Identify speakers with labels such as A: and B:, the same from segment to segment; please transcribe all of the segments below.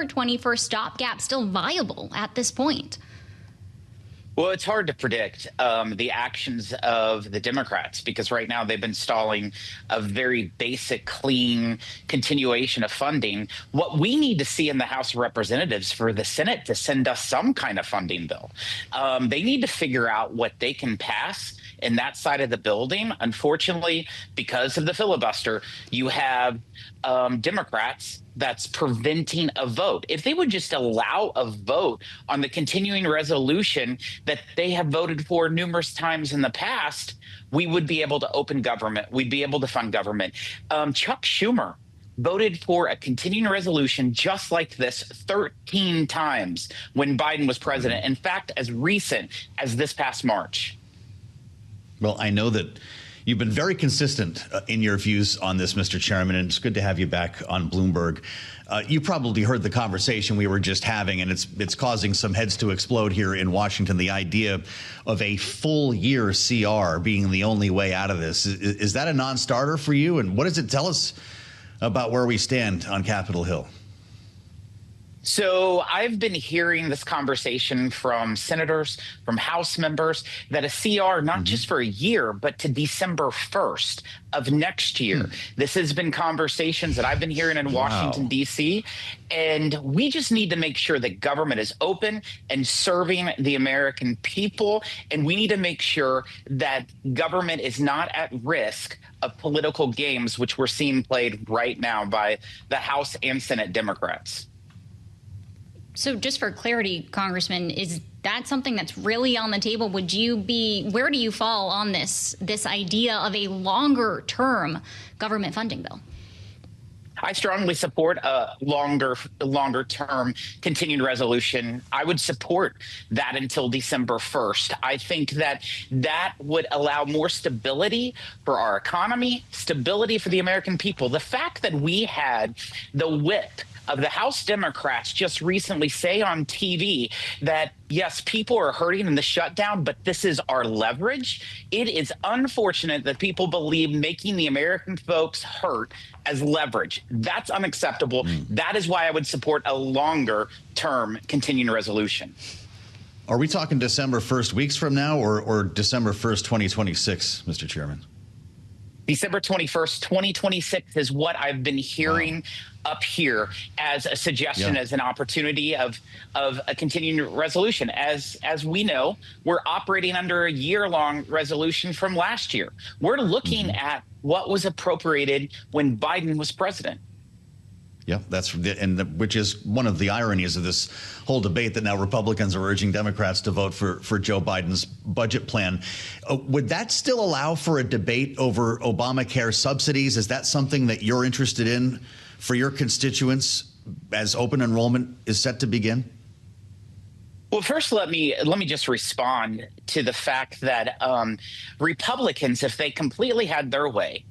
A: December 21st stopgap still viable at this point?
B: Well, it's hard to predict the actions of the Democrats because right now they've been stalling a very basic, clean continuation of funding. What we need to see in the House of Representatives for the Senate to send us some kind of funding bill. They need to figure out what they can pass in that side of the building. Unfortunately, because of the filibuster, you have Democrats that's preventing a vote. If they would just allow a vote on the continuing resolution that they have voted for numerous times in the past, we would be able to open government. We'd be able to fund government. Chuck Schumer voted for a continuing resolution just like this 13 times when Biden was president. In fact, as recent as this past March.
C: Well, I know that you've been very consistent in your views on this, Mr. Chairman, and it's good to have you back on Bloomberg. You probably heard the conversation we were just having, and it's causing some heads to explode here in Washington, the idea of a full year CR being the only way out of this. Is that a non-starter for you? And what does it tell us about where we stand on Capitol Hill?
B: So I've been hearing this conversation from senators, from House members, that a CR, not just for a year, but to December 1st of next year. This has been conversations that I've been hearing in Washington, D.C., and we just need to make sure that government is open and serving the American people, and we need to make sure that government is not at risk of political games, which we're seeing played right now by the House and Senate Democrats.
A: So just for clarity, Congressman, is that something that's really on the table? Where do you fall on this idea of a longer term government funding bill?
B: I strongly support a longer term continuing resolution. I would support that until December 1st. I think that would allow more stability for our economy, stability for the American people. The fact that we had the whip of the House Democrats just recently say on TV that, yes, people are hurting in the shutdown, but this is our leverage. It is unfortunate that people believe making the American folks hurt as leverage. That's unacceptable. That is why I would support a longer term continuing resolution.
C: Are we talking December 1st, weeks from now, or December 1st, 2026, Mr. Chairman?
B: December 21st, 2026 is what I've been hearing up here as a suggestion, as an opportunity of a continuing resolution. As we know, we're operating under a year-long resolution from last year. We're looking at what was appropriated when Biden was president.
C: Yeah, which is one of the ironies of this whole debate that now Republicans are urging Democrats to vote for Joe Biden's budget plan. Would that still allow for a debate over Obamacare subsidies? Is that something that you're interested in for your constituents as open enrollment is set to begin?
B: Well, first, let me just respond to the fact that Republicans, if they completely had their way,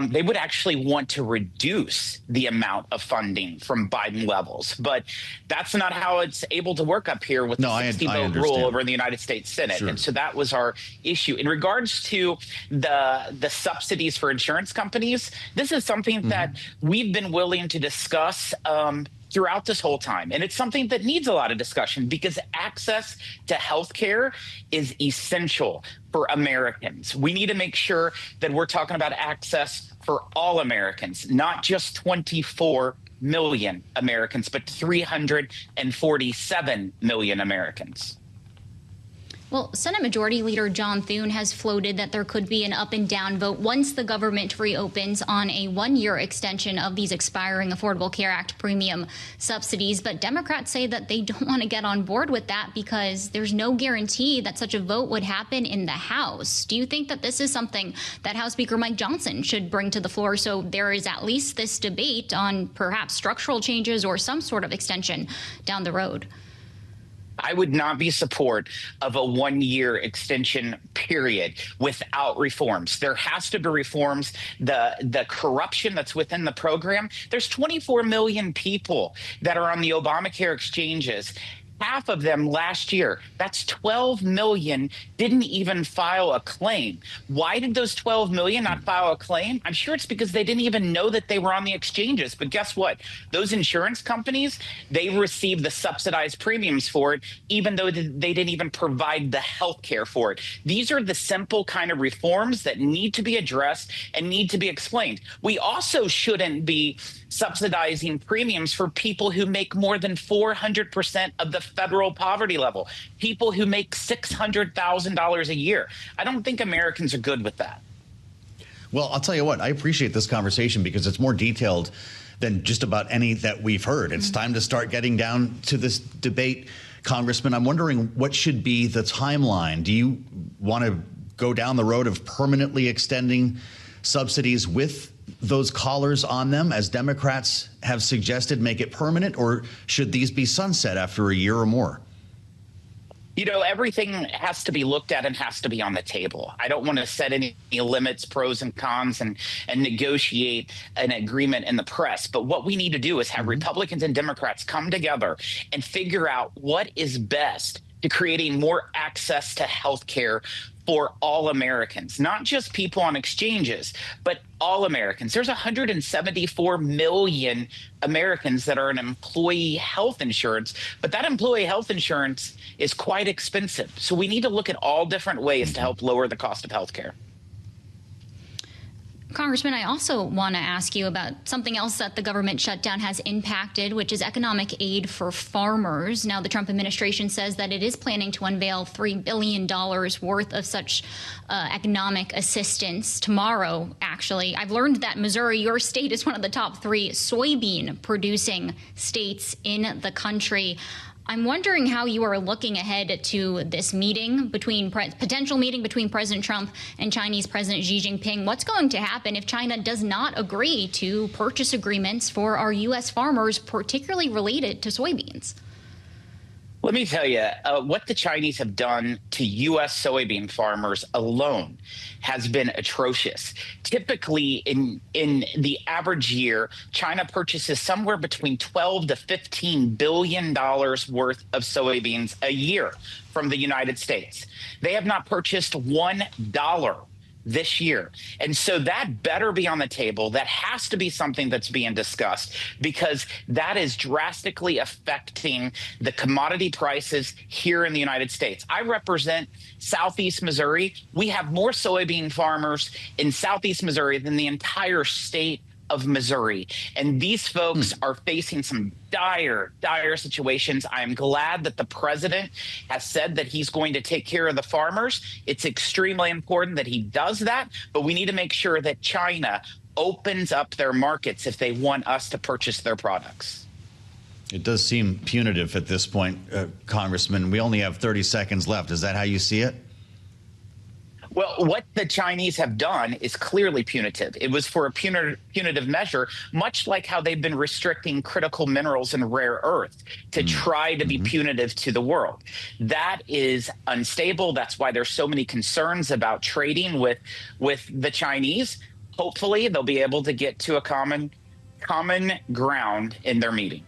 B: they would actually want to reduce the amount of funding from Biden levels. But that's not how it's able to work up here with the 60-vote rule over in the United States Senate. Sure. And so that was our issue. In regards to the subsidies for insurance companies, this is something that we've been willing to discuss throughout this whole time. And it's something that needs a lot of discussion because access to health care is essential for Americans. We need to make sure that we're talking about access for all Americans, not just 24 million Americans, but 347 million Americans.
A: Well, Senate Majority Leader John Thune has floated that there could be an up and down vote once the government reopens on a one-year extension of these expiring Affordable Care Act premium subsidies. But Democrats say that they don't want to get on board with that because there's no guarantee that such a vote would happen in the House. Do you think that this is something that House Speaker Mike Johnson should bring to the floor so there is at least this debate on perhaps structural changes or some sort of extension down the road?
B: I would not be support of a one-year extension period without reforms. There has to be reforms. The corruption that's within the program, there's 24 million people that are on the Obamacare exchanges. Half of them last year. That's 12 million didn't even file a claim. Why did those 12 million not file a claim? I'm sure it's because they didn't even know that they were on the exchanges. But guess what? Those insurance companies, they received the subsidized premiums for it, even though they didn't even provide the health care for it. These are the simple kind of reforms that need to be addressed and need to be explained. We also shouldn't be subsidizing premiums for people who make more than 400% of the federal poverty level, people who make $600,000 a year. I don't think Americans are good with that.
C: Well, I'll tell you what, I appreciate this conversation because it's more detailed than just about any that we've heard. It's time to start getting down to this debate. Congressman, I'm wondering what should be the timeline. Do you want to go down the road of permanently extending subsidies with those collars on them, as Democrats have suggested, make it permanent, or should these be sunset after a year or more?
B: You know, everything has to be looked at and has to be on the table. I don't want to set any limits, pros and cons, and negotiate an agreement in the press. But what we need to do is have Republicans and Democrats come together and figure out what is best to creating more access to health care for all Americans, not just people on exchanges, but all Americans. There's 174 million Americans that are in employee health insurance, but that employee health insurance is quite expensive. So we need to look at all different ways to help lower the cost of health care.
A: Congressman, I also want to ask you about something else that the government shutdown has impacted, which is economic aid for farmers. Now, the Trump administration says that it is planning to unveil $3 billion worth of such economic assistance tomorrow, actually. I've learned that Missouri, your state, is one of the top 3 soybean producing states in the country. I'm wondering how you are looking ahead to this meeting potential meeting between President Trump and Chinese President Xi Jinping. What's going to happen if China does not agree to purchase agreements for our U.S. farmers, particularly related to soybeans?
B: Let me tell you, what the Chinese have done to U.S. soybean farmers alone has been atrocious. Typically, in the average year, China purchases somewhere between $12 to $15 billion worth of soybeans a year from the United States. They have not purchased $1 this year. And so that better be on the table. That has to be something that's being discussed, because that is drastically affecting the commodity prices here in the United States. I represent Southeast Missouri. We have more soybean farmers in Southeast Missouri than the entire state of Missouri. And these folks are facing some dire situations. I am glad that the president has said that he's going to take care of the farmers. It's extremely important that he does that, but we need to make sure that China opens up their markets if they want us to purchase their products.
C: It does seem punitive at this point, Congressman. We only have 30 seconds left. Is that how you see it?
B: Well, what the Chinese have done is clearly punitive. It was for a punitive measure, much like how they've been restricting critical minerals and rare earth to try to be punitive to the world. That is unstable. That's why there's so many concerns about trading with the Chinese. Hopefully, they'll be able to get to a common ground in their meeting.